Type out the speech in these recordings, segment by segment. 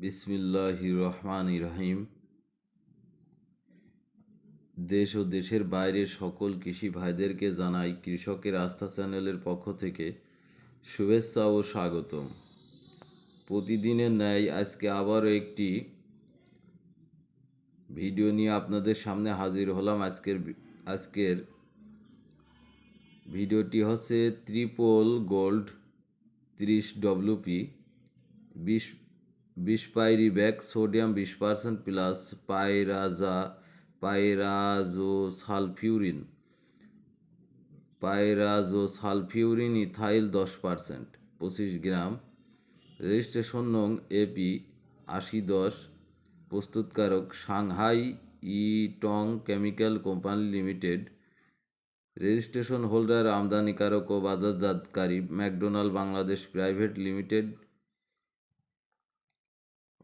বিসমিল্লাহির রহমানির রহিম। দেশ ও দেশের বাইরের সকল কৃষি ভাইদেরকে জানাই কৃষকের আস্থা চ্যানেলের পক্ষ থেকে শুভেচ্ছা ও স্বাগতম। প্রতিদিনের ন্যায় আজকে আবারও একটি ভিডিও নিয়ে আপনাদের সামনে হাজির হলাম। আজকের ভিডিওটি হচ্ছে triple gold 30 WP 20 pyribac sodium 20% plus pyrazosulfuron ethyl 10%, 25 গ্রাম। রেজিস্ট্রেশন নং AP 8010। প্রস্তুতকারক সাংহাই ইটং chemical company limited. Registration holder আমদানিকারক ও বাজারজাতকারী ম্যাকডোনাল্ড বাংলাদেশ প্রাইভেট লিমিটেড।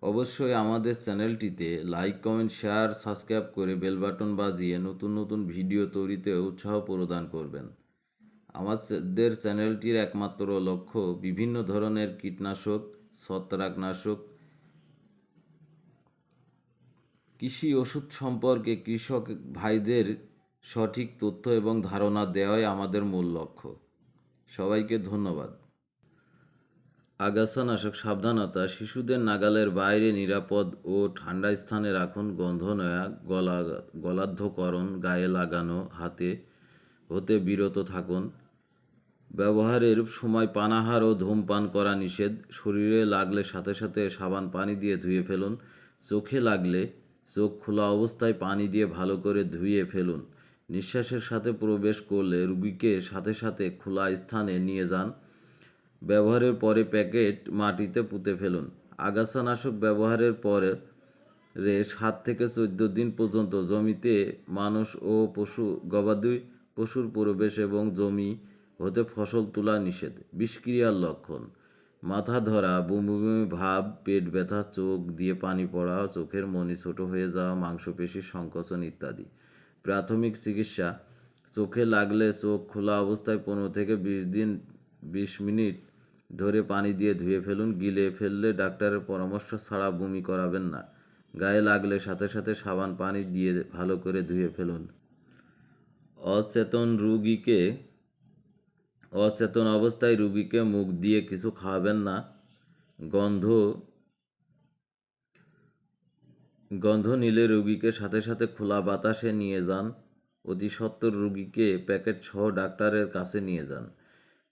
অবশ্যই আমাদের চ্যানেলটিতে লাইক, কমেন্ট, শেয়ার, সাবস্ক্রাইব করে বেল বাটন বাজিয়ে নতুন নতুন ভিডিও তৈরিতে উৎসাহ প্রদান করবেন। আমাদের চ্যানেলটির একমাত্র লক্ষ্য বিভিন্ন ধরনের কীটনাশক, ছত্রাকনাশক, কৃষি ওষুধ সম্পর্কে কৃষক ভাইদের সঠিক তথ্য এবং ধারণা দেওয়াই আমাদের মূল লক্ষ্য। সবাইকে ধন্যবাদ। আগাছানাশক সাবধানতা: শিশুদের নাগালের বাইরে নিরাপদ ও ঠান্ডা স্থানে রাখুন। গন্ধ নেওয়া, গলাধঃকরণ, গায়ে লাগানো, হাতে হতে বিরত থাকুন। ব্যবহারের সময় পানাহার ও ধূমপান করা নিষেধ। শরীরে লাগলে সাথে সাথে সাবান পানি দিয়ে ধুয়ে ফেলুন। চোখে লাগলে চোখ খোলা অবস্থায় পানি দিয়ে ভালো করে ধুয়ে ফেলুন। নিঃশ্বাসের সাথে প্রবেশ করলে রোগীকে সাথে সাথে খোলা স্থানে নিয়ে যান। ব্যবহারের পরে প্যাকেট মাটিতে পুঁতে ফেলুন। আগাছানাশক ব্যবহারের পরে 7 থেকে 14 দিন পর্যন্ত জমিতে মানুষ ও গবাদি পশুর প্রবেশ এবং জমি হতে ফসল তোলা নিষেধ। বিষক্রিয়ার লক্ষণ: মাথা ধরা, বমি বমি ভাব, পেট ব্যথা, চোখ দিয়ে পানি পড়া, চোখের মণি ছোট হয়ে যাওয়া, মাংসপেশির সংকোচন ইত্যাদি। প্রাথমিক চিকিৎসা: চোখে লাগলে চোখ খোলা অবস্থায় 15 থেকে 20 মিনিট ধরে পানি দিয়ে ধুয়ে ফেলুন। গিলে ফেললে ডাক্তারের পরামর্শ ছাড়া বমি করাবেন না। গায়ে লাগলে সাথে সাথে সাবান পানি দিয়ে ভালো করে ধুয়ে ফেলুন। অচেতন অবস্থায় রোগীকে মুখ দিয়ে কিছু খাওয়াবেন না। গন্ধ নিলে রোগীকে সাথে সাথে খোলা বাতাসে নিয়ে যান। অতি সত্বর রোগীকে প্যাকেট সহ ডাক্তারের কাছে নিয়ে যান।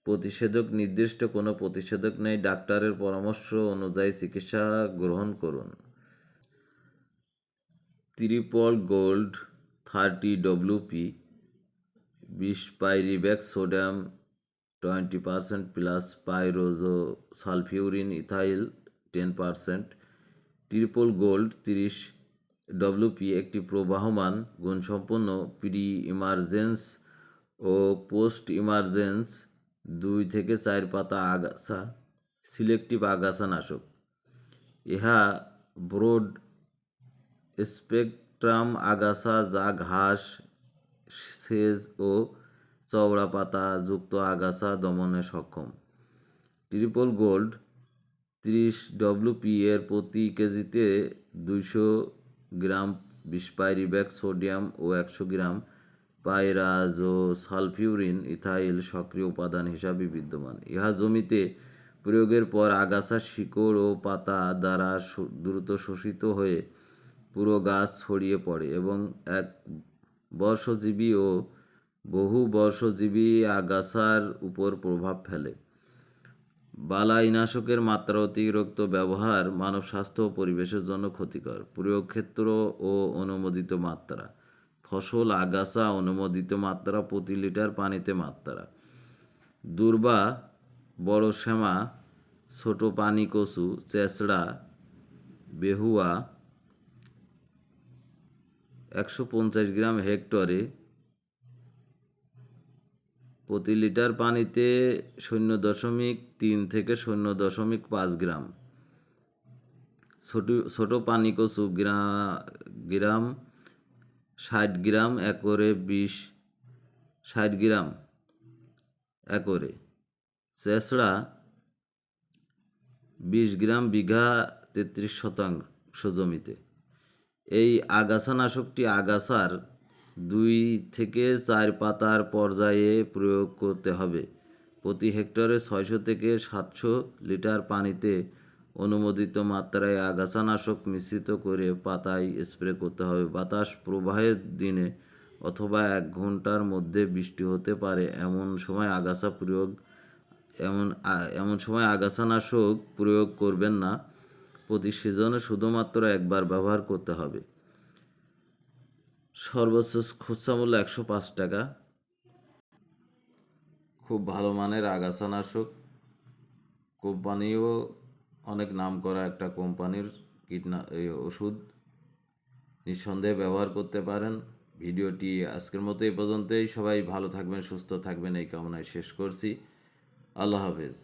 প্রতিষেধক: নির্দিষ্ট কোনো প্রতিষেধক নেই, ডাক্তারের পরামর্শ অনুযায়ী চিকিৎসা গ্রহণ করুন। Triple gold 30 WP 20 pyribac sodium 20% plus pyrazosulfuron ethyl 10%। Triple gold 30 WP একটি প্রবাহমান, গুণসম্পন্ন প্রি ইমার্জেন্স ও পোস্ট ইমার্জেন্স 2 থেকে 4 পাতা আগাছা সিলেক্টিভ আগাছানাশক। ইহা ব্রড স্পেকট্রাম আগাছা যা ঘাস, সেজ ও চওড়া পাতা যুক্ত আগাছা দমনে সক্ষম। ট্রিপল গোল্ড 30 WP এর প্রতি কেজিতে 200 গ্রাম 20 পাইরিব্যাক সোডিয়াম ও 100 গ্রাম পাইরাজোসালফিউরিন ইথাইল সক্রিয় উপাদান হিসাবে বিদ্যমান। ইহা জমিতে প্রয়োগের পর আগাছার শিকড় ও পাতা দ্বারা দ্রুত শোষিত হয়ে পুরো গাছ ছড়িয়ে পড়ে এবং এক বর্ষজীবী ও বহু বর্ষজীবী আগাছার উপর প্রভাব ফেলে। বালাইনাশকের মাত্রা অতিরিক্ত ব্যবহার মানব স্বাস্থ্য ও পরিবেশের জন্য ক্ষতিকর। প্রয়োগ ক্ষেত্র ও অনুমোদিত মাত্রা: ফসল, আগাছা অনুমোদিত মাত্রা প্রতি লিটার পানিতে মাত্রা। দূর্বা, বড় শ্যামা, ছোট পানি কচু, চেঁচড়া, বেহুয়া 150 গ্রাম হেক্টরে প্রতি লিটার পানিতে 0.3 থেকে 0.5 গ্রাম। ছোট পানি কচু গ্রাম 60 গ্রাম একরে 60 গ্রাম একরে। চেঁচড়া 20 গ্রাম বিঘা 33% জমিতে। এই আগাছানাশকটি আগাছার 2 থেকে 4 পাতার পর্যায়ে প্রয়োগ করতে হবে। প্রতি হেক্টরে 600 থেকে 700 লিটার পানিতে অনুমোদিত মাত্রায় আগাছানাশক মিশ্রিত করে পাতায় স্প্রে করতে হবে। বাতাস প্রবাহের দিনে অথবা 1 ঘন্টার মধ্যে বৃষ্টি হতে পারে এমন সময় আগাছানাশক প্রয়োগ করবেন না। প্রতি সিজনে শুধুমাত্র একবার ব্যবহার করতে হবে। সর্বোচ্চ খুচরা মূল্য 105 টাকা। খুব ভালো মানের আগাছানাশক, কোম্পানিও অনেক নামকরা একটা কোম্পানির ওষুধ, নিঃসন্দেহে ব্যবহার করতে পারেন। ভিডিওটি আজকের মতো এই পর্যন্তই। সবাই ভালো থাকবেন, সুস্থ থাকবেন এই কামনায় শেষ করছি। আল্লাহ হাফেজ।